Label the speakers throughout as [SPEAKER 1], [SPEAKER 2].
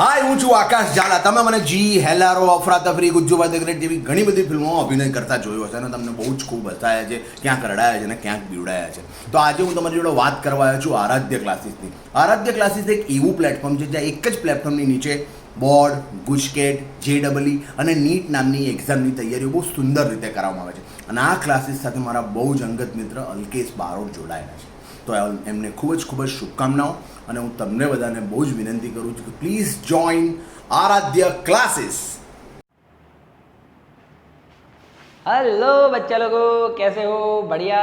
[SPEAKER 1] હાય હું છું આકાશ ઝાલા. તમે મને જી, હેલારો, અફરાતફરી, ગુજ્જુભાઈ ધ ગ્રેટ જેવી ઘણી બધી ફિલ્મોમાં અભિનય કરતા જોયો હશે અને તમને બહુ જ ખૂબ હસાયા છે, ક્યાંક રડાયા છે અને ક્યાંક બીવડાયા છે. તો આજે હું તમારી જોડે વાત કરવા આવ્યો છું આરાધ્ય ક્લાસીસની. આરાધ્ય ક્લાસીસ એક એવું પ્લેટફોર્મ છે જ્યાં એક જ પ્લેટફોર્મની નીચે બોર્ડ, ગુજકેટ, JEE અને નીટ નામની એક્ઝામની તૈયારીઓ બહુ સુંદર રીતે કરવામાં આવે છે. અને આ ક્લાસીસ સાથે મારા બહુ જ અંગત મિત્ર અલ્કેશ બારોટ જોડાયેલા છે. તો એમને ખૂબ જ શુભકામનાઓ અને હું તમને બધાને બહુ જ વિનંતી કરું છું કે please join Aaradhya classes.
[SPEAKER 2] Hello बच्चा लोगों, कैसे हो? बढ़िया.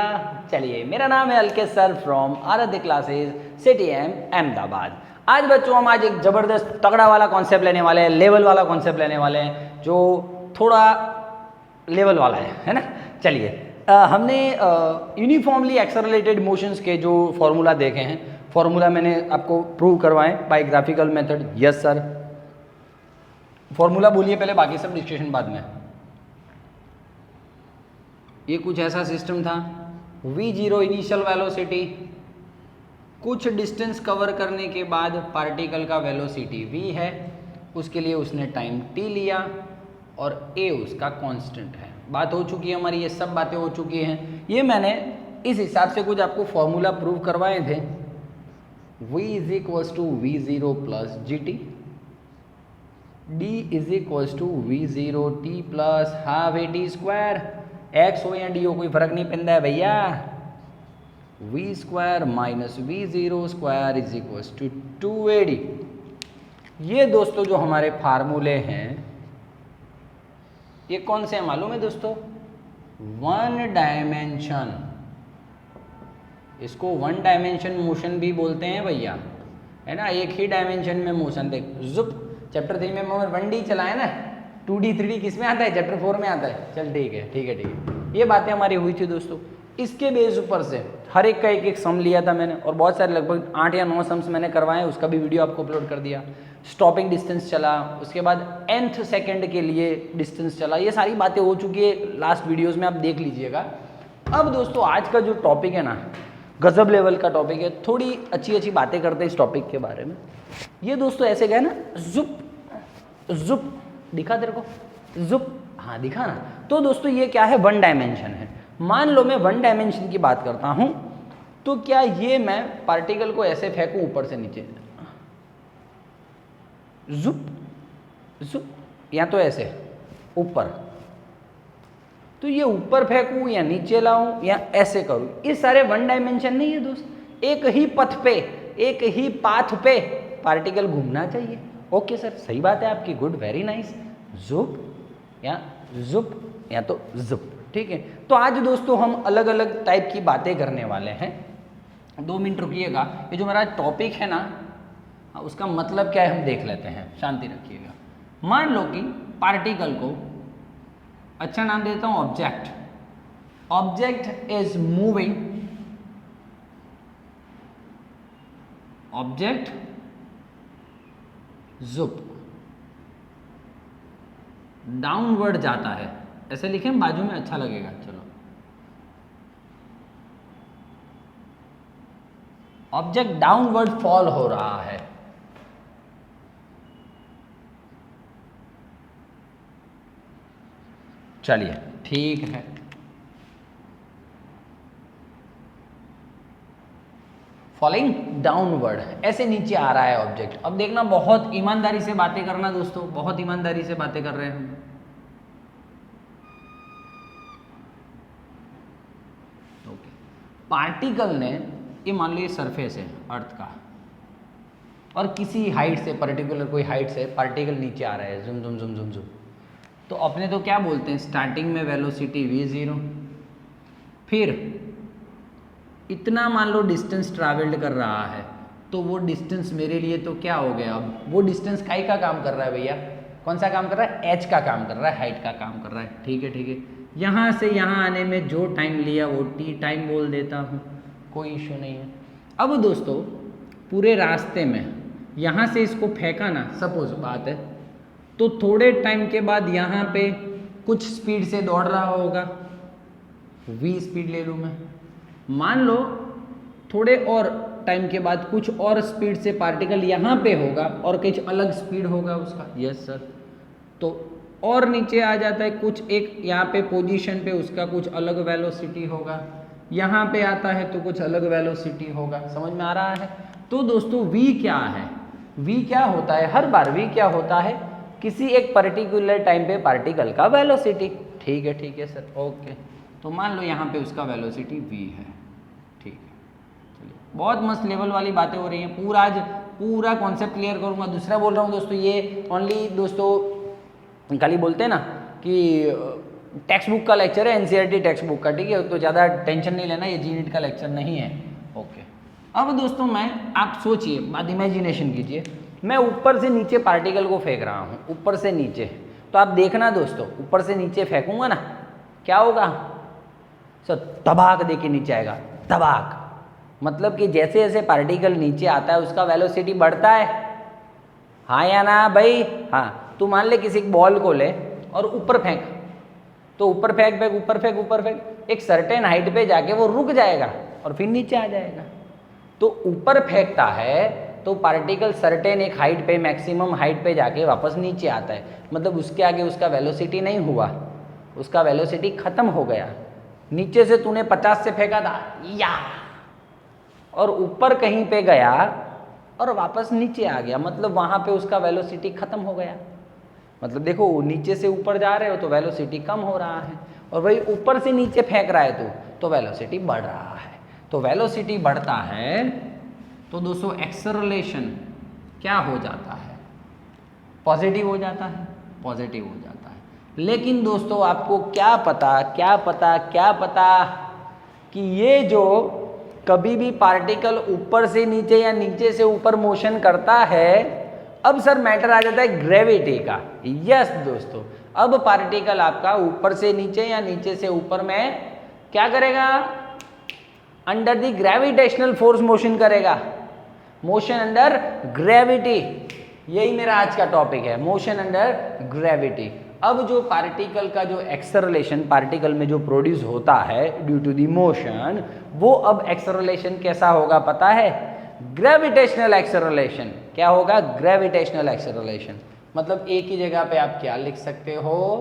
[SPEAKER 2] चलिए, मेरा नाम है अलकेश सर फ्रॉम आराध्य क्लासेस CTM अहमदाबाद. आज बच्चों हम आज एक ज़बरदस्त तगड़ा वाला कॉन्सेप्ट लेने वाले हैं, लेवल वाला कॉन्सेप्ट लेने वाले हैं जो थोड़ा लेवल वाला है ना. चलिए, हमने यूनिफॉर्मली एक्सेलरेटेड मोशंस के जो फॉर्मूला देखे हैं, फॉर्मूला मैंने आपको प्रूव करवाएं by graphical method. Yes sir, formula बोलिए पहले, बाकी सब डिस्कशन बाद में. ये कुछ ऐसा सिस्टम था, v0 इनिशियल वेलोसिटी, कुछ डिस्टेंस कवर करने के बाद पार्टिकल का वेलोसिटी v है, उसके लिए उसने टाइम t लिया और a उसका कांस्टेंट है. बात हो चुकी है हमारी, ये सब बातें हो चुकी हैं. ये मैंने इस हिसाब से कुछ आपको फॉर्मूला प्रूव करवाए थे. v is equals to v0 plus gt, d is equals to v0 t plus half at square. x हो या d हो कोई फर्क नहीं पड़ता है भैया. v square minus v0 square is equals to 2ad. ये दोस्तों जो हमारे फार्मूले हैं, ये कौन से हैं मालूम है दोस्तों? One dimension. इसको वन डायमेंशन मोशन भी बोलते हैं भैया, है ना. एक ही डायमेंशन में मोशन. देख जुप, चैप्टर 3 में मैं 1D चलाए ना, 2D 3D किस में आता है? चैप्टर 4 में आता है. चल ठीक है. ये बातें हमारी हुई थी दोस्तों. इसके बेस ऊपर से हर एक का एक सम लिया था मैंने, और बहुत सारे लगभग 8 या 9 सम्स मैंने करवाए. उसका भी वीडियो आपको अपलोड कर दिया. स्टॉपिंग डिस्टेंस चला, उसके बाद nth सेकंड के लिए डिस्टेंस चला. ये सारी बातें हो चुकी है, लास्ट वीडियोस में आप देख लीजिएगा. अब दोस्तों आज का जो टॉपिक है ना, गजब लेवल का टॉपिक है. थोड़ी अच्छी बातें करते हैं इस टॉपिक के बारे में. ये दोस्तों ऐसे गए ना, जुप दिखा तेरे को, जुप, हाँ दिखा ना. तो दोस्तों ये क्या है? वन डायमेंशन है. मान लो मैं वन डायमेंशन की बात करता हूं, तो क्या ये मैं पार्टिकल को ऐसे फेंकूं ऊपर से नीचे, जुप, या तो ऐसे ऊपर, तो ये ऊपर फेंकूं या नीचे लाऊं या ऐसे करूं, ये सारे वन डायमेंशन नहीं है दोस्त. एक ही पथ पे, एक ही पाथ पे पार्टिकल घूमना चाहिए. ओके सर, सही बात है आपकी, गुड, वेरी नाइस. जुप या तो जुप. ठीक है. तो आज दोस्तों हम अलग अलग टाइप की बातें करने वाले हैं. 2 मिनट रुकिएगा. ये जो मेरा टॉपिक है ना, उसका मतलब क्या है हम देख लेते हैं. शांति रखिएगा. मान लो कि पार्टिकल को अच्छा नाम देता हूं object. Object is moving, object जुप डाउनवर्ड जाता है. ऐसे लिखें बाजू में, अच्छा लगेगा. चलो, ऑब्जेक्ट डाउनवर्ड फॉल हो रहा है. चलिए ठीक है. फॉलिंग डाउनवर्ड, ऐसे नीचे आ रहा है ऑब्जेक्ट. अब देखना, बहुत ईमानदारी से बातें करना दोस्तों, बहुत ईमानदारी से बातें कर रहे हैं हम. ओके. पार्टिकल ने, ये मान लो ये सरफेस है अर्थ का, और किसी हाइट से, पर्टिकुलर कोई हाइट से पार्टिकल नीचे आ रहा है, जुम. तो अपने तो क्या बोलते हैं, स्टार्टिंग में वेलोसिटी v0, फिर इतना मान लो डिस्टेंस ट्रैवल्ड कर रहा है, तो वो डिस्टेंस मेरे लिए तो क्या हो गया? अब वो डिस्टेंस काई का काम कर रहा है भैया? कौन सा काम कर रहा है? h का काम कर रहा है, हाइट का काम कर रहा है. ठीक है. यहाँ से यहाँ आने में जो टाइम लिया वो t टाइम बोल देता हूँ, कोई इशू नहीं है. अब दोस्तों पूरे रास्ते में यहाँ से इसको फेंका ना, सपोज बात है, तो थोड़े टाइम के बाद यहाँ पे कुछ स्पीड से दौड़ रहा होगा, v स्पीड ले लूँ मैं. मान लो थोड़े और टाइम के बाद कुछ और स्पीड से पार्टिकल यहाँ पे होगा और कुछ अलग स्पीड होगा उसका। Yes sir. तो और नीचे आ जाता है कुछ एक यहाँ पे पोजीशन पे उसका कुछ अलग वेलोसिटी होगा, यहाँ पे आता है तो कुछ अलग वेलोसिटी होगा। समझ में आ रहा है? तो दोस्तों v क्या है? v क्या होता है? हर बार v क्या होता है? किसी एक पर्टिकुलर टाइम पे पार्टिकल का वेलोसिटी। ठीक है सर, ओके। तो मान लो यहाँ पे उसका वेलोसिटी v है। ठीक है, चलिए, बहुत मस्त लेवल वाली बातें हो रही हैं। पूरा आज पूरा कॉन्सेप्ट क्लियर करूँगा। दूसरा बोल रहा हूँ दोस्तों, ये ओनली दोस्तों खाली बोलते हैं ना कि टेक्स्ट बुक का लेक्चर है, एनसीईआरटी टेक्स्ट बुक का, ठीक है? तो ज़्यादा टेंशन नहीं लेना, ये जीनीट का लेक्चर नहीं है। ओके, अब दोस्तों आप सोचिए, बात इमेजिनेशन कीजिए, मैं ऊपर से नीचे पार्टिकल को फेंक रहा हूँ, ऊपर से नीचे। तो आप देखना दोस्तों, ऊपर से नीचे फेंकूंगा ना, क्या होगा सर? तबाक दे के नीचे आएगा, तबाक। मतलब कि जैसे जैसे पार्टिकल नीचे आता है उसका वेलोसिटी बढ़ता है, हाँ या ना भाई? हाँ। तू मान ले किसी बॉल को ले और ऊपर फेंक, तो ऊपर फेंक, एक सर्टेन हाइट पे जाके वो रुक जाएगा और फिर नीचे आ जाएगा। तो ऊपर फेंकता है तो पार्टिकल सर्टेन एक हाइट पे, मैक्सिमम हाइट पे जाके वापस नीचे आता है। मतलब उसके आगे उसका वेलोसिटी नहीं हुआ, उसका वेलोसिटी खत्म हो गया। नीचे से तूने 50 से फेंका था या, और ऊपर कहीं पे गया और वापस नीचे आ गया, मतलब वहां पे उसका वेलोसिटी खत्म हो गया। मतलब देखो, नीचे से ऊपर जा रहे हो तो वेलोसिटी कम हो रहा है, और वही ऊपर से नीचे फेंक रहा है तो वेलोसिटी बढ़ रहा है। तो वेलोसिटी बढ़ता है तो दोस्तों एक्सेलरेशन क्या हो जाता है? पॉजिटिव हो जाता है, पॉजिटिव हो जाता है। लेकिन दोस्तों आपको क्या पता कि ये जो कभी भी पार्टिकल ऊपर से नीचे या नीचे से ऊपर मोशन करता है, अब सर मैटर आ जाता है ग्रेविटी का। यस दोस्तों, अब पार्टिकल आपका ऊपर से नीचे या नीचे से ऊपर में क्या करेगा? Under the gravitational force motion करेगा, मोशन अंडर ग्रेविटी। यही मेरा आज का टॉपिक है, मोशन अंडर ग्रेविटी। अब जो पार्टिकल का जो एक्सेलरेशन पार्टिकल में जो प्रोड्यूस होता है ड्यू टू द मोशन, वो अब एक्सेलरेशन कैसा होगा पता है? Gravitational acceleration. क्या होगा? Gravitational acceleration. मतलब एक ही जगह पे आप क्या लिख सकते हो?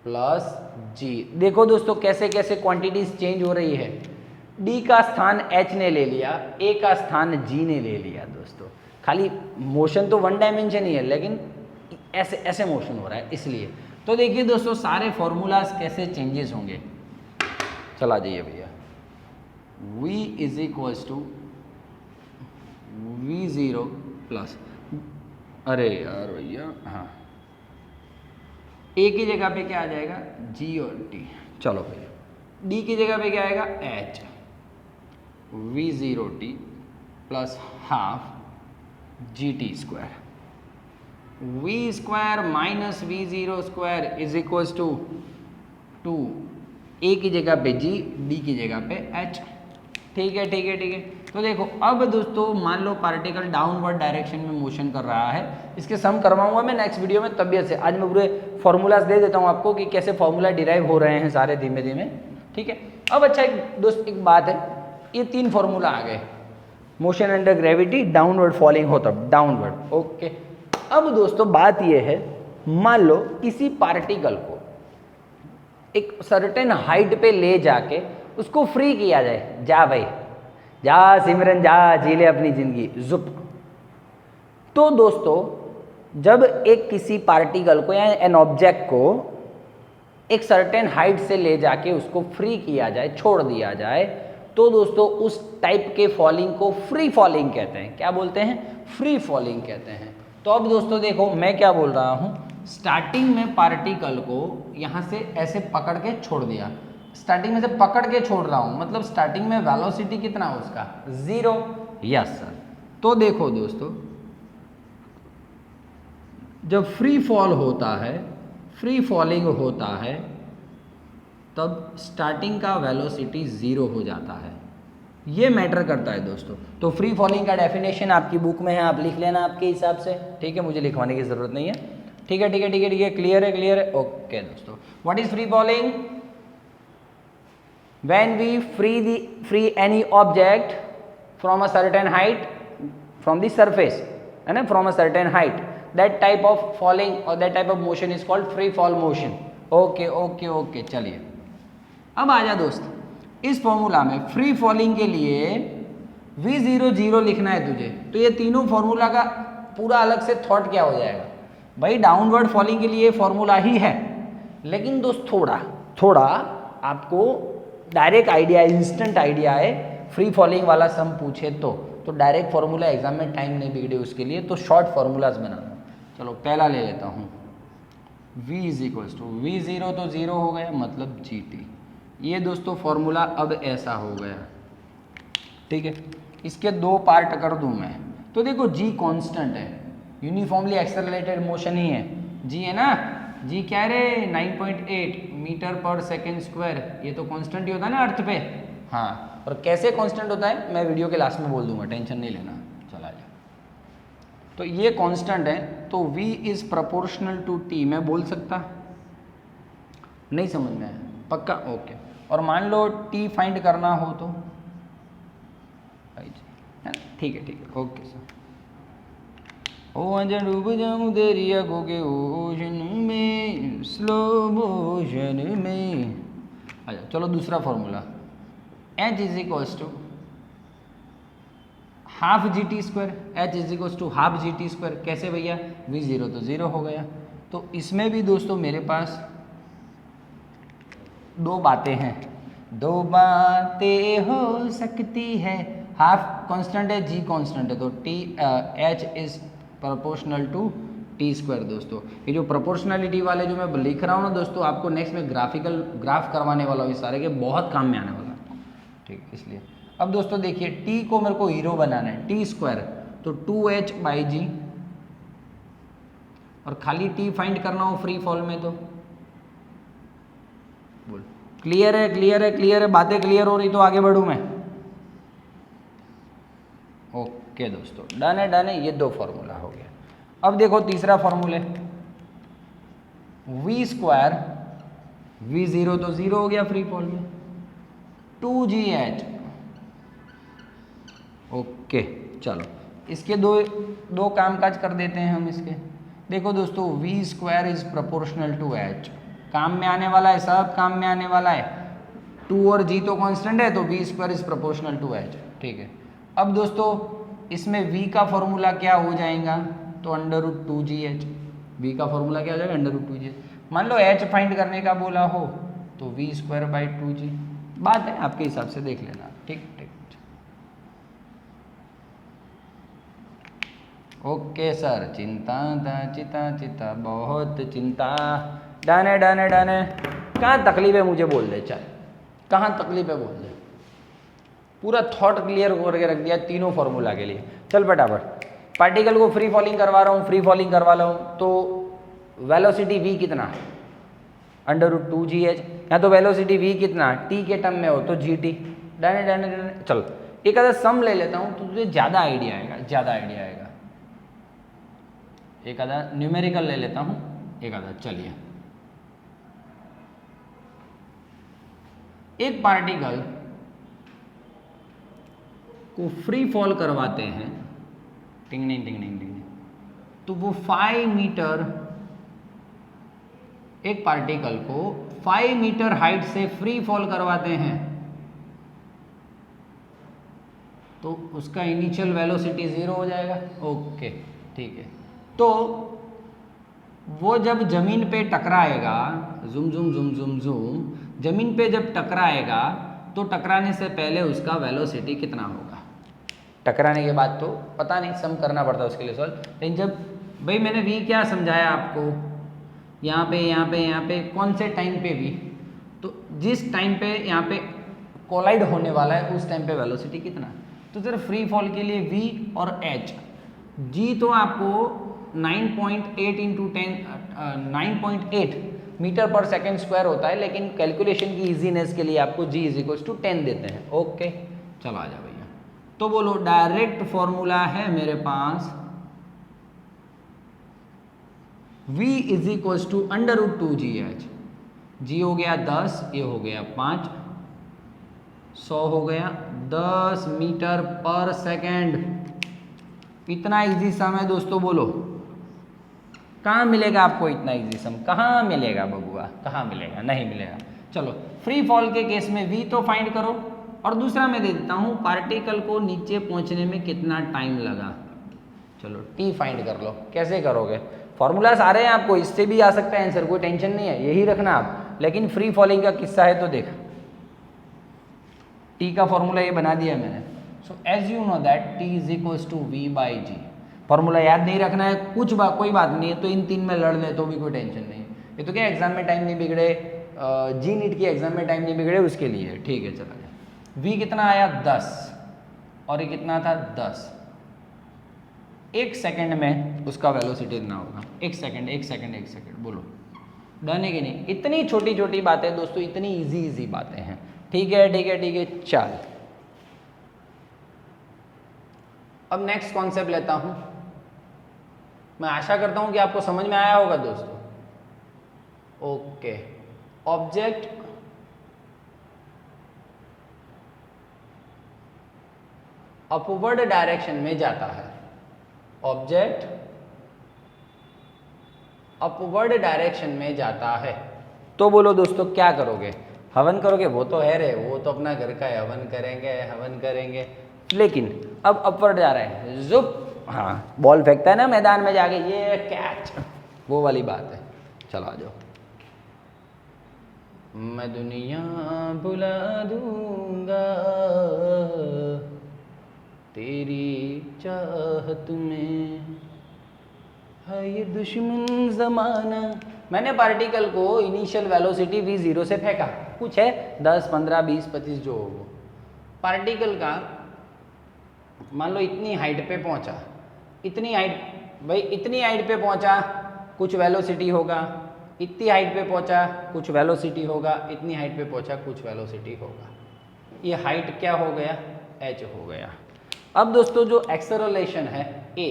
[SPEAKER 2] प्लस जी। देखो दोस्तों कैसे कैसे क्वांटिटीज चेंज हो रही है। डी का स्थान एच ने ले लिया, ए का स्थान जी ने ले लिया। दोस्तों खाली मोशन तो वन डायमेंशन ही है, लेकिन ऐसे ऐसे मोशन हो रहा है इसलिए। तो देखिए दोस्तों सारे फॉर्मूलाज कैसे चेंजेस होंगे। चला जाइए भैया, v is equals to v0 plus, अरे यार भैया, हाँ, ए की जगह पे क्या आ जाएगा? g और t। चलो भैया, d की जगह पे क्या आएगा? h, v0t plus half gt square, v square minus v0 square is equals to 2, a की जगह पे g, d की जगह पे h। ठीक है। तो देखो अब दोस्तों मान लो पार्टिकल डाउनवर्ड डायरेक्शन में मोशन कर रहा है। इसके सम करवाऊंगा मैं नेक्स्ट वीडियो में तबियत से। आज मैं पूरे फॉर्मूलाज दे देता हूँ आपको कि कैसे फॉर्मूला डिराइव हो रहे हैं सारे धीमे धीमे। ठीक है, अब अच्छा एक बात है, ये 3 फॉर्मूला आ गए। Motion under gravity, downward falling हो तब डाउनवर्ड। ओके, अब दोस्तों बात ये है, मान लो किसी पार्टिकल को एक सर्टेन हाइट पे ले जाके उसको फ्री किया जाए। जा भाई जा सिमरन, जा जी ले अपनी जिंदगी, जुप। तो दोस्तों जब एक किसी पार्टिकल को या एन ऑब्जेक्ट को एक सर्टेन हाइट से ले जाके उसको फ्री किया जाए, छोड़ दिया जाए, तो दोस्तों उस टाइप के फॉलिंग को फ्री फॉलिंग कहते हैं। क्या बोलते हैं? फ्री फॉलिंग कहते हैं। तो अब दोस्तों देखो मैं क्या बोल रहा हूँ, स्टार्टिंग में पार्टिकल को यहाँ से ऐसे पकड़ के छोड़ दिया, स्टार्टिंग में से पकड़ के छोड़ रहा हूँ, मतलब स्टार्टिंग में वेलोसिटी कितना है उसका? 0। Yes sir. तो देखो दोस्तों जब फ्री फॉल होता है, फ्री फॉलिंग होता है, तब स्टार्टिंग का वेलोसिटी 0 हो जाता है। ये मैटर करता है दोस्तों। तो फ्री फॉलिंग का डेफिनेशन आपकी बुक में है, आप लिख लेना आपके हिसाब से। ठीक है, मुझे लिखवाने की जरूरत नहीं है। ठीक है, क्लियर है। ओके दोस्तों, what is free falling? When we free any object from a certain height, from the surface, है ना, from a certain height, that type of falling और that type of motion is called free fall motion. Okay okay okay, चलिए अब आ जा दोस्त, इस formula में free falling के लिए v0 लिखना है तुझे, तो ये तीनों फॉर्मूला का पूरा अलग से थॉट क्या हो जाएगा भाई। डाउनवर्ड फॉलिंग के लिए फॉर्मूला ही है, लेकिन दोस्त थोड़ा आपको डायरेक्ट आइडिया, इंस्टेंट आइडिया है, फ्री फॉलिंग वाला सम पूछे तो डायरेक्ट फॉर्मूला एग्जाम में टाइम नहीं बिगड़े उसके लिए, तो शॉर्ट फॉर्मूलाज बनाना। चलो पहला ले लेता हूँ, v is equals to v0 तो 0 हो गया, मतलब gt। ये दोस्तों फॉर्मूला अब ऐसा हो गया, ठीक है। इसके दो पार्ट कर दूं मैं, तो देखो g कांस्टेंट है, यूनिफॉर्मली एक्सेलरेटेड मोशन ही है, g है ना, g क्या रे 9.8 मीटर पर सेकेंड स्क्वायर, ये तो कांस्टेंट ही होता है ना अर्थ पे। हाँ, और कैसे कांस्टेंट होता है मैं वीडियो के लास्ट में बोल दूंगा, टेंशन नहीं लेना। चला जा, तो ये कांस्टेंट है, तो v is proportional to t, मैं बोल सकता नहीं, समझ में आया पक्का, ओके। और मान लो t फाइंड करना हो तो ठीक है ओके सर। ओ अंजन डूब जाऊं तेरी आंखों के ओशन में, स्लो मोशन में। अच्छा चलो दूसरा formula, h is equals to half G T square, H is equals to half G T square. कैसे भैया, v0 तो 0 हो गया, तो इसमें भी दोस्तों मेरे पास दो बातें हैं, दो बातें हो सकती है। हाफ कांस्टेंट है, जी कांस्टेंट है, तो T H is proportional to T square. दोस्तों ये जो प्रोपोर्शनलिटी वाले जो मैं लिख रहा हूँ ना दोस्तों, आपको नेक्स्ट में ग्राफ करवाने वाला हूँ, इस सारे के बहुत काम में आने वाला है, ठीक। इसलिए अब दोस्तों देखिए, t को मेरे को हीरो बनाना है, टी स्क्वायर, तो 2h बाई जी, और खाली t फाइंड करना हो फ्री फॉल में, तो बोल क्लियर है, बातें क्लियर हो रही तो आगे बढ़ूं मैं। ओके दोस्तों, डन है, ये दो फॉर्मूला हो गया। अब देखो तीसरा फॉर्मूले, v स्क्वायर, v0 तो 0 हो गया फ्री फॉल में, 2gh। ओके चलो, इसके दो कामकाज कर देते हैं हम इसके। देखो दोस्तों, v square is proportional to h, काम में आने वाला है, सब काम में आने वाला है। 2 और g तो कांस्टेंट है, तो v square is proportional to h, ठीक है। अब दोस्तों इसमें v का फॉर्मूला क्या हो जाएगा, तो √2gh, v का फॉर्मूला क्या हो जाएगा, √2gh। मान लो h फाइंड करने का बोला हो, तो v स्क्वायर बाई 2g, बात है आपके हिसाब से देख लेना, ठीक। ओके सर, चिंता बहुत चिंता, डन है। कहाँ तकलीफ है मुझे बोल दे, चल कहाँ तकलीफ है बोल दे, पूरा थॉट क्लियर करके रख दिया तीनों फॉर्मूला के लिए। चल फटाफट, पार्टिकल को फ्री फॉलिंग करवा रहा हूँ, तो वेलोसिटी v कितना, √2gh, या तो वेलोसिटी v कितना t के टर्म में हो तो gt, डन। चल एक आधा सम ले लेता हूँ तो तुझे ज़्यादा आइडिया आएगा, एक आधा न्यूमेरिकल ले लेता हूँ, एक आधा। चलिए, एक पार्टिकल को फ्री फॉल करवाते हैं, टिंग, तो वो 5 मीटर, एक पार्टिकल को 5 मीटर हाइट से फ्री फॉल करवाते हैं, तो उसका इनिशियल वेलोसिटी 0 हो जाएगा। ओके ठीक है, तो वो जब जमीन पे टकराएगा, जूम, जमीन पे जब टकराएगा तो टकराने से पहले उसका वेलोसिटी कितना होगा, टकराने के बाद तो पता नहीं, सम करना पड़ता है उसके लिए सॉल्व। लेकिन जब भाई मैंने v क्या समझाया आपको, यहाँ पे कौन से टाइम पे v, तो जिस टाइम पे यहाँ पे कोलाइड होने वाला है उस टाइम पे वेलोसिटी कितना। तो सर फ्री फॉल के लिए v और h, g तो आपको 9.8 इंटू 9.8 मीटर पर सेकेंड स्क्वायर होता है, लेकिन कैलकुलेशन की इजीनेस के लिए आपको g इज इक्वल्स टू 10 देते हैं। ओके चलो आ जाओ भैया, तो बोलो डायरेक्ट फॉर्मूला है मेरे पास, v is equals to √2gh, g हो गया 10, ये हो गया 5, 100 हो गया 10 मीटर पर सेकेंड। इतना इजी सम है दोस्तों, बोलो कहाँ मिलेगा आपको इतना इजी सम? कहाँ मिलेगा बबुआ, कहाँ मिलेगा? नहीं मिलेगा। चलो फ्री फॉल के केस में v तो फाइंड करो, और दूसरा मैं दे देता हूँ पार्टिकल को नीचे पहुँचने में कितना टाइम लगा। चलो t फाइंड कर लो। कैसे करोगे? फॉर्मूला सारे हैं आपको, इससे भी आ सकता है आंसर, कोई टेंशन नहीं है, यही रखना आप। लेकिन फ्री फॉलिंग का किस्सा है तो देख, t का फॉर्मूला ये बना दिया मैंने। So as you know that t is equals to v by G. Formula याद नहीं रखना है, कोई बात नहीं है, तो इन 3 में लड़ ले तो भी कोई टेंशन नहीं है। ये तो क्या एग्जाम में टाइम नहीं बिगड़े, जी नीट की एग्जाम में टाइम नहीं बिगड़े उसके लिए, ठीक है। चला गया। v कितना आया 10 और ये कितना था 10। 1 सेकंड में उसका वेलोसिटी इतना होगा। 1 सेकंड बोलो, डन है कि नहीं? इतनी छोटी छोटी बातें दोस्तों, इतनी इजी बातें हैं। ठीक है। चल अब नेक्स्ट कॉन्सेप्ट लेता हूं। मैं आशा करता हूं कि आपको समझ में आया होगा दोस्तों। ओके, ऑब्जेक्ट अपवर्ड डायरेक्शन में जाता है। ऑब्जेक्ट अपवर्ड डायरेक्शन में जाता है तो बोलो दोस्तों क्या करोगे? हवन करोगे? वो तो है रे, वो तो अपना घर का है, हवन करेंगे। लेकिन अब अपवर्ड जा रहा है, जुप, हाँ बॉल फेंकता है ना मैदान में जाके, ये कैच, वो वाली बात है। चलो आ जाओ। मैं दुनिया भुला दूंगा तेरी चाहत में, है ये दुश्मन जमाना। मैंने पार्टिकल को इनिशियल वेलोसिटी v0 से फेंका, कुछ है 10, 15, 20, 25 जो हो वो। पार्टिकल का मान लो इतनी हाइट पे पहुंचा, इतनी हाइट पे पहुंचा कुछ वेलोसिटी होगा, इतनी हाइट पे पहुंचा कुछ वेलोसिटी होगा, इतनी हाइट पे पहुंचा कुछ वेलोसिटी होगा। ये हाइट क्या हो गया? h हो गया। अब दोस्तों जो एक्सेलरेशन है a,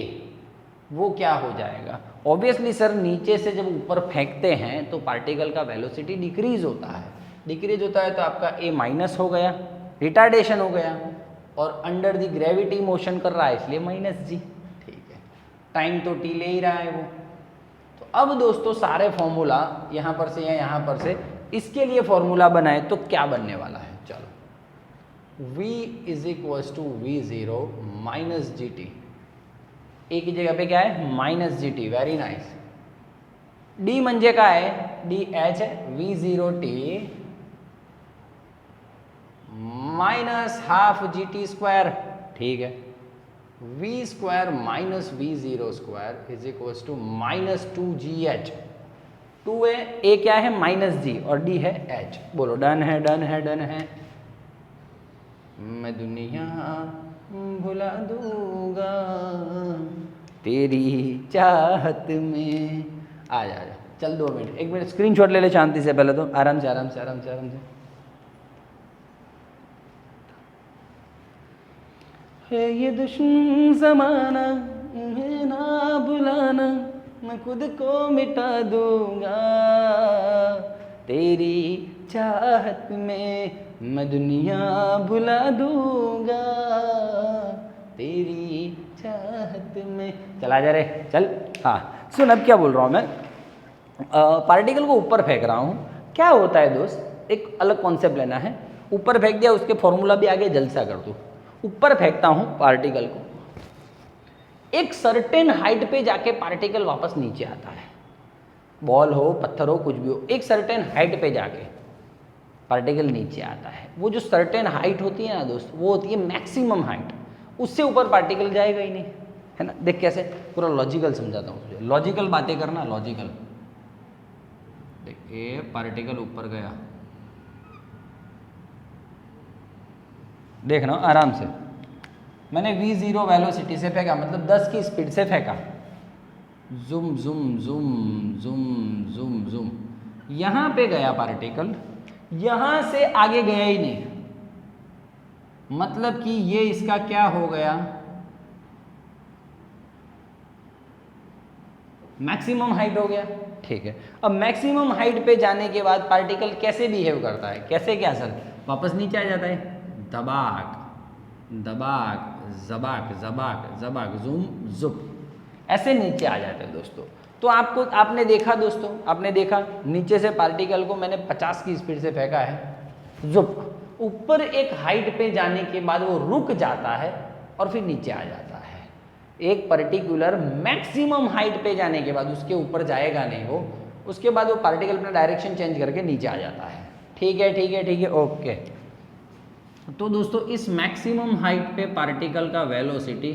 [SPEAKER 2] वो क्या हो जाएगा? ऑब्वियसली सर नीचे से जब ऊपर फेंकते हैं तो पार्टिकल का वेलोसिटी डिक्रीज होता है, तो आपका a माइनस हो गया, रिटार्डेशन हो गया, और अंडर द ग्रेविटी मोशन कर रहा है इसलिए -g। ठीक है, टाइम तो t ले ही रहा है वो। तो अब दोस्तों सारे फॉर्मूला यहाँ पर से या यहाँ पर से इसके लिए फॉर्मूला बनाए तो क्या बनने वाला है? चलो v is equals to v0 minus gt। A की जगह पे क्या है? Minus gt। Very nice. d म्हणजे काय? dh v0t minus half gt square. ठीक है, v square minus v0 square is equals to minus 2gh। 2 है, a क्या है? माइनस g, और d है h। बोलो डन है। मैं दुनिया भुला दूंगा तेरी चाहत में। आ जा चल 2 मिनट, 1 मिनट स्क्रीनशॉट ले ले शांति से, पहले तो आराम से। है ये दुश्मन जमाना, है ना बुलाना, मैं खुद को मिटा दूंगा तेरी चाहत में, मैं दुनिया भुला दूंगा तेरी चाहत में। चला जा रे चल। हाँ सुन, अब क्या बोल रहा हूँ मैं, पार्टिकल को ऊपर फेंक रहा हूँ। क्या होता है दोस्त, एक अलग कॉन्सेप्ट लेना है। ऊपर फेंक दिया, उसके फॉर्मूला भी आगे जल्द सा कर दूँ। ऊपर फेंकता हूँ पार्टिकल को, एक सर्टेन हाइट पे जाके पार्टिकल वापस नीचे आता है। बॉल हो, पत्थर हो, कुछ भी हो, एक सर्टेन हाइट पे जाके पार्टिकल नीचे आता है। वो जो सर्टेन हाइट होती है ना दोस्त, वो होती है मैक्सिमम हाइट। उससे ऊपर पार्टिकल जाएगा ही नहीं, है ना। देख कैसे, पूरा लॉजिकल समझाता हूँ तुझे। लॉजिकल बातें करना, लॉजिकल। देख ये पार्टिकल ऊपर गया, देखना आराम से। मैंने v0 वेलोसिटी से फेंका, मतलब 10 की स्पीड से फेंका। जुम जुम जुम जुम जुम जुम, यहाँ पे गया पार्टिकल, यहाँ से आगे गया ही नहीं। मतलब कि ये इसका क्या हो गया, मैक्सिमम हाइट हो गया। ठीक है, अब मैक्सिमम हाइट पे जाने के बाद पार्टिकल कैसे बिहेव करता है, कैसे क्या सर, वापस नीचे आ जाता है, दबाक। दबाक, जबाक, जबाक, जबाक, जुम, जुप, ऐसे नीचे आ जाते हैं दोस्तों। तो आपने देखा दोस्तों, आपने देखा नीचे से पार्टिकल को मैंने 50 की स्पीड से फेंका है, जुप, ऊपर एक हाइट पे जाने के बाद वो रुक जाता है और फिर नीचे आ जाता है। एक पर्टिकुलर मैक्सिमम हाइट पे जाने के बाद उसके ऊपर जाएगा नहीं वो, उसके बाद वो पार्टिकल अपना डायरेक्शन चेंज करके नीचे आ जाता है। ठीक है, ठीक है, ठीक है, ओके। तो दोस्तों इस मैक्सिमम हाइट पे पार्टिकल का वेलोसिटी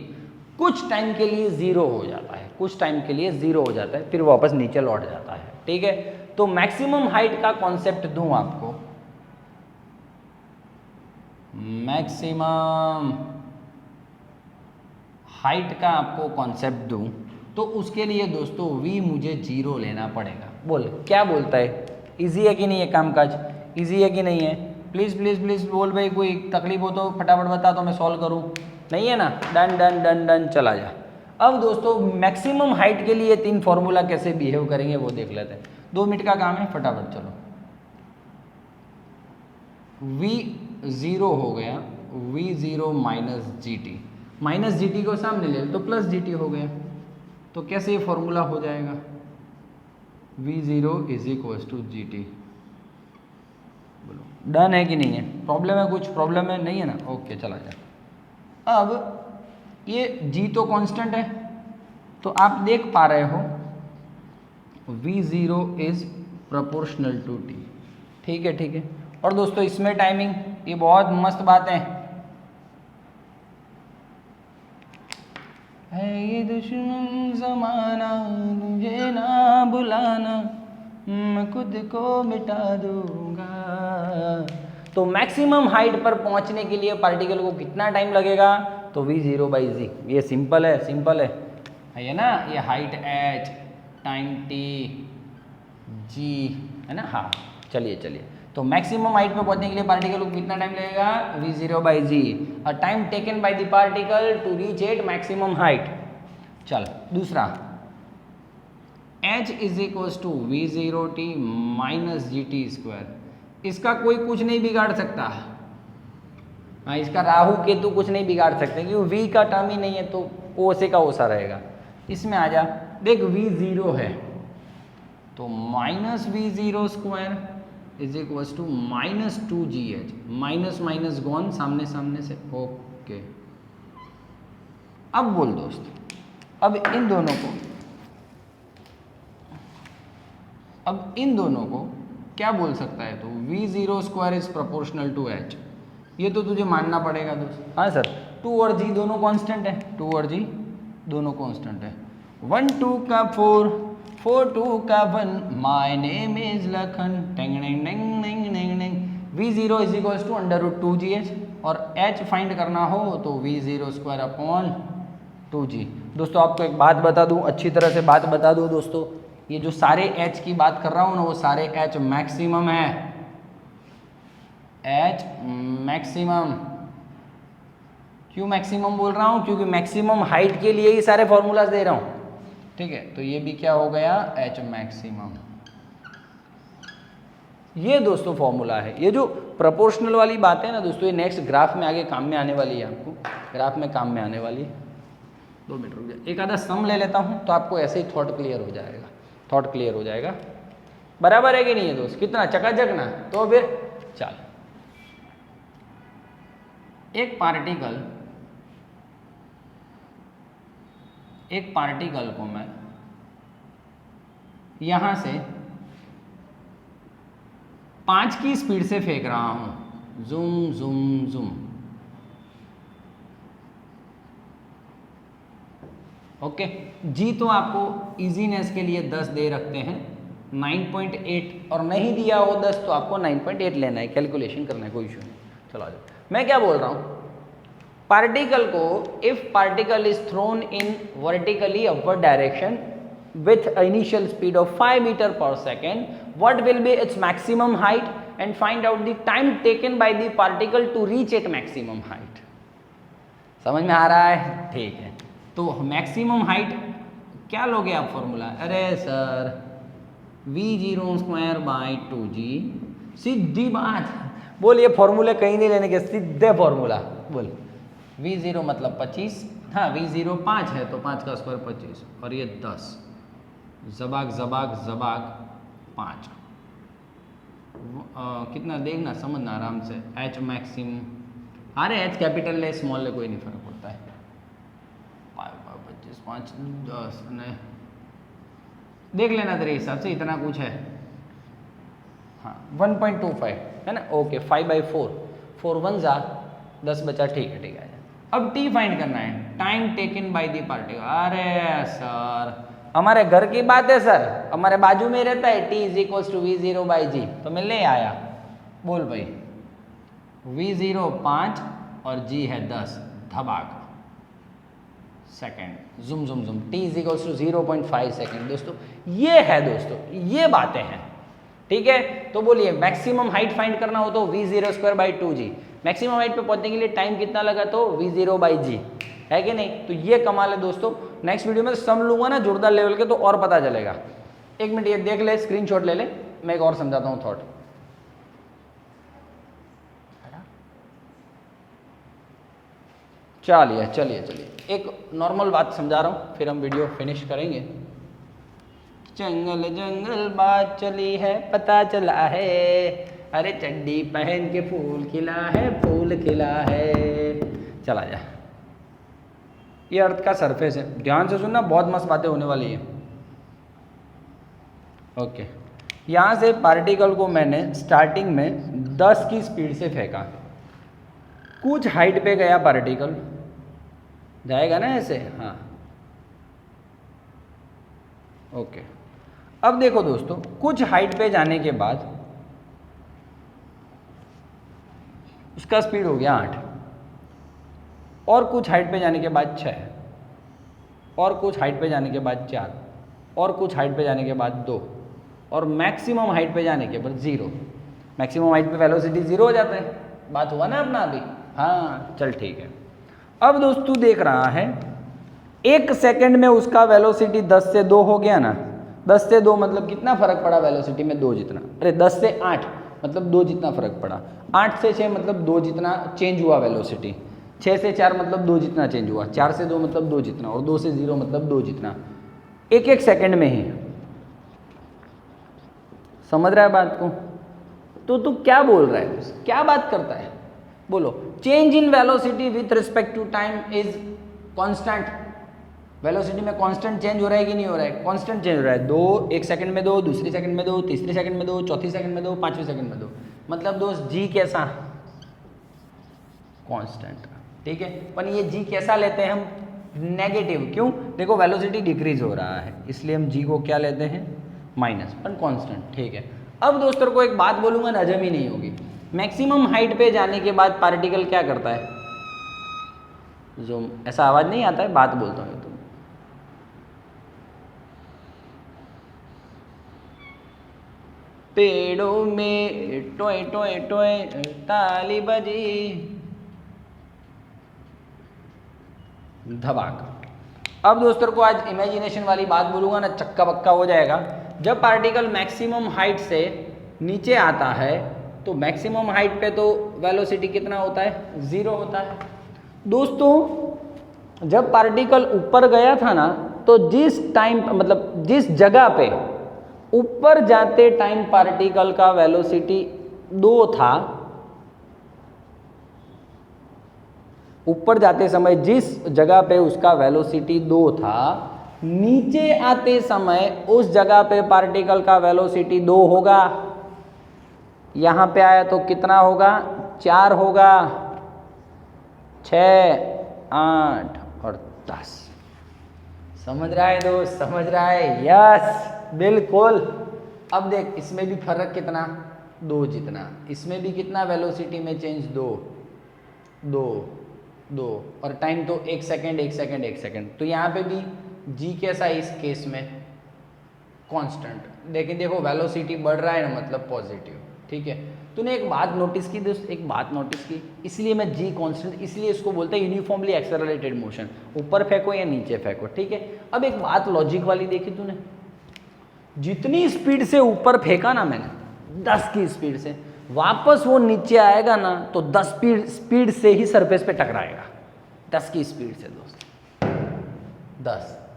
[SPEAKER 2] कुछ टाइम के लिए ज़ीरो हो जाता है, कुछ टाइम के लिए ज़ीरो हो जाता है, फिर वापस नीचे लौट जाता है। ठीक है, तो मैक्सिमम हाइट का कॉन्सेप्ट दूं आपको, मैक्सिमम हाइट का आपको कॉन्सेप्ट दूं तो उसके लिए दोस्तों v मुझे 0 लेना पड़ेगा। बोल क्या बोलता है, इजी है कि नहीं है कामकाज, इजी है कि नहीं है? प्लीज़ प्लीज़ प्लीज़ बोल भाई, कोई तकलीफ हो तो फटाफट बता तो मैं सॉल्व करूं, नहीं है ना? डन डन डन डन, चला जा। अब दोस्तों मैक्सिमम हाइट के लिए 3 फॉर्मूला कैसे बिहेव करेंगे वो देख लेते हैं। 2 मिनट का काम है, फटाफट चलो। v0 हो गया, v0 minus GT, minus GT को सामने ले तो प्लस GT हो गया। तो कैसे ये फॉर्मूला हो जाएगा, v0 is equal to GT। बोलो डन है कि नहीं है? प्रॉब्लम है, कुछ प्रॉब्लम है, नहीं है ना? ओके, चला जाए। अब ये G तो कांस्टेंट है, तो आप देख पा रहे हो v0 is proportional to T। ठीक है, ठीक है। और दोस्तों इसमें टाइमिंग, ये बहुत मस्त बात है ये दुश्मन ज़माना मुझे ना बुलाना, मैं खुद को मिटा दूंगा। तो मैक्सिमम हाइट पर पहुंचने के लिए पार्टिकल को कितना टाइम लगेगा? तो v0 बाई जी, ये सिंपल है, सिंपल है ना? ये height h, time t, g है ना? हाँ, चलिए चलिए। तो मैक्सिमम हाइट पे पहुंचने के लिए पार्टिकल को कितना टाइम लगेगा? v0 बाई जी, और time taken by the particle to reach at maximum height. चल दूसरा, h is equal to v0t minus GT square. इसका कोई कुछ नहीं बिगाड़ सकता। हाँ, इसका राहु केतु कुछ नहीं बिगाड़ सकते क्योंकि v का टर्म ही नहीं है, तो ओसे का ओसा रहेगा। इसमें आ जा, देख v0 है तो minus v0 square is equal to minus 2GH, minus minus gone सामने सामने से। ओके, अब बोल दोस्त, अब इन दोनों को क्या बोल सकता है? तो v0 square is proportional to h। ये तो तुझे मानना पड़ेगा दोस्त। हाँ सर, 2 और g दोनों कांस्टेंट है, 2 और g दोनों कांस्टेंट है। 1 2 का 4, 4 2 का 1, माय नेम इज लखन, टेंग टेंग टेंग टेंग टेंग टेंग। v0 is equal to √2gh, और h फाइंड करना हो तो v0 स्क्वायर अपॉन 2g। दोस्तों आपको एक बात बता दूं, अच्छी तरह से बात बता दूं दोस्तों, ये जो सारे h की बात कर रहा हूं ना, वो सारे h मैक्सिमम है, h मैक्सिमम। क्यों मैक्सिमम बोल रहा हूं? क्योंकि मैक्सिमम हाइट के लिए ही सारे फॉर्मूलाज दे रहा हूं। ठीक है, तो ये भी क्या हो गया? h maximum. ये दोस्तों फॉर्मूला है। ये जो प्रोपोर्शनल वाली बात है ना दोस्तों, ये नेक्स्ट ग्राफ में आगे काम में आने वाली है, आपको ग्राफ में काम में आने वाली है। 2 मिनट रुक जाए, एक आधा सम ले लेता हूँ तो आपको ऐसे ही थॉट क्लियर हो जाएगा, थॉट क्लियर हो जाएगा। बराबर है कि नहीं है दोस्त? कितना चकाचक ना? तो फिर चल, एक पार्टिकल को मैं यहां से 5 की स्पीड से फेंक रहा हूं, जूम जूम जूम। ओके, जी तो आपको इजीनेस के लिए 10 दे रखते हैं, 9.8, और नहीं दिया हो 10 तो आपको 9.8 लेना है, कैलकुलेशन करना है, कोई इशू नहीं। चलो आ जाओ। मैं क्या बोल रहा हूं, पार्टिकल को, if particle is thrown in vertically upward direction with initial speed of 5 meter per second, what will be its maximum height, and find out the time taken by the particle to reach at maximum height। समझ में आ रहा है? ठीक है, तो maximum height क्या लोगे आप फॉर्मूला? अरे sir v0 square by 2g, सीधी बात। बोल, ये फॉर्मूले कहीं नहीं लेने के, सीधे फॉर्मूला। बोल v0 मतलब 25, हाँ v0 5 है तो 5 का स्क्वायर 25 और ये 10, जबाक जबाक जबाक 5। कितना देखना समझना आराम से। h मैक्सिम, अरे h कैपिटल ले स्मॉल ले कोई नहीं फर्क पड़ता है। 25 5 10 नहीं देख लेना तेरे हिसाब से, इतना कुछ है। हाँ 1.25 है ना, ओके 5/4, 4 1 जा 10 बचा, ठीक है ठीक है। अब t फाइंड करना है, time taken by the particle. अरे सर हमारे घर की बात है सर, हमारे बाजू में रहता है t = v0/g, तो मैं ले आया। बोल भाई v0 5 और g है 10, धबाक सेकेंड, जुम जुम जुम, t = 0.5 सेकेंड। दोस्तों ये है, दोस्तों ये बातें हैं, ठीक है। तो बोलिए मैक्सिमम हाइट फाइंड करना हो तो v0²/2g, मैक्सिमम हाइट पे पहुंचने के लिए टाइम कितना लगा तो v0/g, है कि नहीं। तो ये कमाल है दोस्तों। नेक्स्ट वीडियो में सम लूंगा ना जोरदार लेवल के, तो और पता चलेगा। एक मिनट ये देख ले, स्क्रीनशॉट ले ले, मैं एक और समझाता हूँ थॉट। चलिए चलिए चलिए, एक नॉर्मल बात समझा रहा हूँ, फिर हम वीडियो फिनिश करेंगे। जंगल जंगल बात चली है, पता चला है, अरे चड्डी पहन के फूल खिला है, फूल खिला है। चला जा, ये अर्थ का सरफेस है, ध्यान से सुनना, बहुत मस्त बातें होने वाली है। ओके, यहाँ से पार्टिकल को मैंने स्टार्टिंग में 10 की स्पीड से फेंका, कुछ हाइट पे गया पार्टिकल, जाएगा ना ऐसे, हाँ ओके। अब देखो दोस्तों, कुछ हाइट पे जाने के बाद उसका स्पीड हो गया 8, और कुछ हाइट पे जाने के बाद 6, और कुछ हाइट पे जाने के बाद 4, और कुछ हाइट पे जाने के बाद 2, और मैक्सिमम हाइट पे जाने के बाद 0। मैक्सिमम हाइट पे वेलोसिटी 0 हो जाता है, बात हुआ ना अपना अभी, हाँ चल ठीक है। अब दोस्तों देख रहा है 1 सेकंड में उसका वेलोसिटी 10 से 2 हो गया ना, 10 से 2 मतलब कितना फर्क पड़ा वेलोसिटी में, 2 जितना। अरे 10 से 8 मतलब 2 जितना फर्क पड़ा, 8 से 6 मतलब 2 जितना चेंज हुआ वेलोसिटी, 6 से 4 मतलब 2 जितना चेंज हुआ, 4 से 2 मतलब 2 जितना, और 2 से 0 मतलब 2 जितना, 1 सेकंड में ही। समझ रहा है बात को? तो तू क्या बोल रहा है, क्या बात करता है, बोलो। Change in velocity with respect to time is constant. Velocity में कांस्टेंट चेंज हो रहा है कि नहीं हो रहा है, कांस्टेंट चेंज हो रहा है। 2 1 सेकंड में 2, दूसरी सेकंड में 2, तीसरी सेकंड में 2, चौथी सेकंड में 2, पांचवी सेकंड में 2, मतलब दोस्त जी कैसा, कांस्टेंट, ठीक है। पर ये जी कैसा लेते हैं हम, नेगेटिव। क्यों, देखो वेलोसिटी डिक्रीज हो रहा है, इसलिए हम जी को क्या लेते हैं, माइनस, पर कांस्टेंट, ठीक है। अब दोस्तों को एक बात बोलूंगा ना, हजम ही नहीं होगी। मैक्सिमम हाइट पे जाने के बाद पार्टिकल क्या करता है, जो ऐसा आवाज नहीं आता है, बात बोलता हूँ तुम। पेड़ों में टोए टोए टोए ताली बजी, धबाक। अब दोस्तों को आज इमेजिनेशन वाली बात बोलूंगा ना, चक्का बक्का हो जाएगा। जब पार्टिकल मैक्सिमम हाइट से नीचे आता है तो मैक्सिमम हाइट पे तो वेलोसिटी कितना होता है, 0 होता है। दोस्तों जब पार्टिकल ऊपर गया था ना, तो जिस टाइम मतलब जिस जगह पे ऊपर जाते टाइम पार्टिकल का वेलोसिटी 2 था, ऊपर जाते समय जिस जगह पे उसका वेलोसिटी 2 था, नीचे आते समय उस जगह पे पार्टिकल का वेलोसिटी 2 होगा। यहां पे आया तो कितना होगा, 4 होगा, 6 8 और 10। समझ रहा है दोस्त, समझ रहा है, यस बिल्कुल। अब देख इसमें भी फर्क कितना, 2 जितना, इसमें भी कितना वेलोसिटी में चेंज, 2 2 2, और टाइम तो 1 सेकेंड 1 सेकेंड 1 सेकेंड। तो यहाँ पे भी जी कैसा है इस केस में, कांस्टेंट। लेकिन देखो वेलोसिटी बढ़ रहा है ना, मतलब पॉजिटिव, ठीक है। तूने एक बात नोटिस की दोस्त, एक बात नोटिस की, इसलिए मैं जी कांस्टेंट, इसलिए इसको बोलते हैं यूनिफॉर्मली एक्सेलरेटेड मोशन, ऊपर फेंको या नीचे फेंको, ठीक है। अब एक बात लॉजिक वाली देखी तूने, जितनी स्पीड से ऊपर फेंका ना मैंने, 10 की स्पीड से, वापस वो नीचे आएगा ना तो 10 स्पीड से ही सरफेस पे टकराएगा। 10 की स्पीड से दोस्त,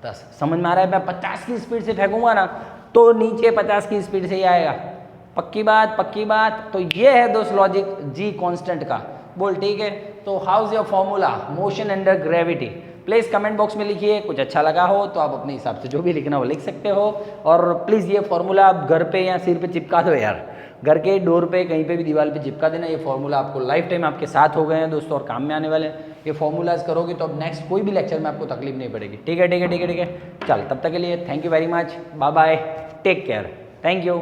[SPEAKER 2] 10 समझ में आ रहा है। मैं 50 की स्पीड से फेंकूंगा ना तो नीचे 50 की स्पीड से ही आएगा। पक्की बात। तो ये है दोस्त लॉजिक जी कांस्टेंट का। बोल ठीक है। तो how is your formula motion under gravity? Please comment box में लिखिए। कुछ अच्छा लगा हो तो आप अपने हिसाब से जो भी लिखना हो लिख सकते हो। और प्लीज़ ये फॉर्मूला आप घर पे या सिर पे चिपका दो यार, घर के डोर पे कहीं पे भी दीवार पे चिपका देना। ये फॉर्मूला आपको लाइफ टाइम आपके साथ हो गए हैं दोस्तों और काम में आने वाले हैं। ये फॉर्मूलाज करोगे तो अब नेक्स्ट कोई भी लेक्चर में आपको तकलीफ नहीं पड़ेगी। ठीक है। चल तब तक के लिए thank you very much, bye bye, take care, thank you.